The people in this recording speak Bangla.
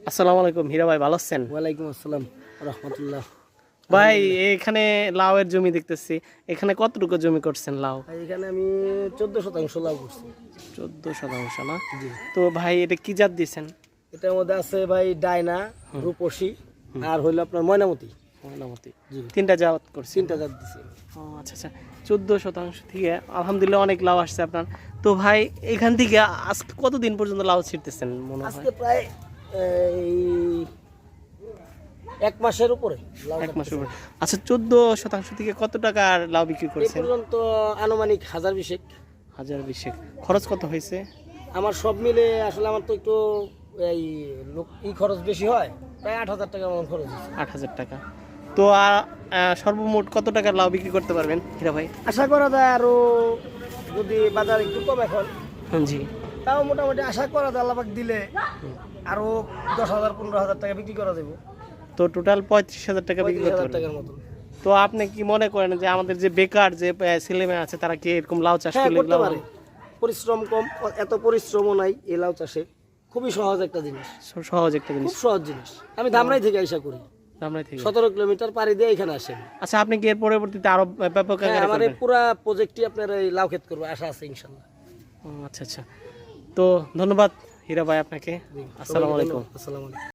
আসসালামু আলাইকুম হীরা ভাই, ভালো আছেন? ওয়ালাইকুম আসসালাম রহমতুল্লাহ। ভাই এখানে লাউয়ের জমি দেখতেছি, এখানে কতটুকু জমি করছেন লাউ? এখানে আমি 14% লাভ করছি। 14% না? জি, তো ভাই এটা কি জাত দিছেন? এটার মধ্যে আছে ভাই ডায়না, রূপসী আর হইলো আপনার ময়নামতি। মোটামুটি জি, 3টা জাত করছি। 3টা জাত দিছি। ও আচ্ছা আচ্ছা, 14% থেকে আলহামদুলিল্লাহ অনেক লাউ আসছে আপনার। তো ভাই এখান থেকে আজকে কতদিন পর্যন্ত লাউ ছিটতেছেন মনে হয়? আজকে প্রায় এই 1 মাসের উপরে লাউ 1 মাসের কাটতেছি। উপর। আচ্ছা, 14% থেকে কত টাকার লাউ বিক্রি এই করছেন? পর্যন্ত আনুমানিক 1020। 1020। খরচ কত হয়েছে? আমার সব মিলে আসলে আমার তো একটু এই খরচ বেশি হয়, প্রায় 8,000 টাকার মতো খরচ হয়েছে। 8,000 টাকা। তো সর্বমোট কত টাকার লাউ বিক্রি করতে পারবেন হীরা ভাই? আশা করা যায় আরো, যদি বাজার একটু কম এখন, জি। তাও মোটামুটি আশা করা যায় আল্লাহ পাক দিলে আরো 10,000 15,000 টাকা বিক্রি করা যাবে। তো টোটাল 35,000 টাকা বিক্রি করতে 35,000 পারবেন। টাকার মতো। তো আপনি কি মনে করেন যে আমাদের যে বেকার যে ছেলেমেয়ে আছে তারা কি এরকম লাউ চাষ হ্যাঁ, করলে করতে পারে। পরিশ্রম কম, এত পরিশ্রমও নাই এই লাউ চাষে। খুবই সহজ একটা জিনিস, সহজ একটা জিনিস? খুব সহজ জিনিস। আমি ধামরাই থেকে আশা করি, আমরা থেকে। 17 কিলোমিটার পাড়ি দিয়ে এখানে আসেন। আচ্ছা, আপনি কি এর পরবর্তীতে আরো ব্যাপক হ্যাঁ, আকারে আমার এই করবেন? পুরা প্রজেক্টটি আপনার এই লাউ ক্ষেত করবো আশা আছে ইনশাল্লাহ। ও আচ্ছা আচ্ছা। তো ধন্যবাদ হীরা ভাই আপনাকে। আসসালামু আলাইকুম। আসসালামু আলাইকুম।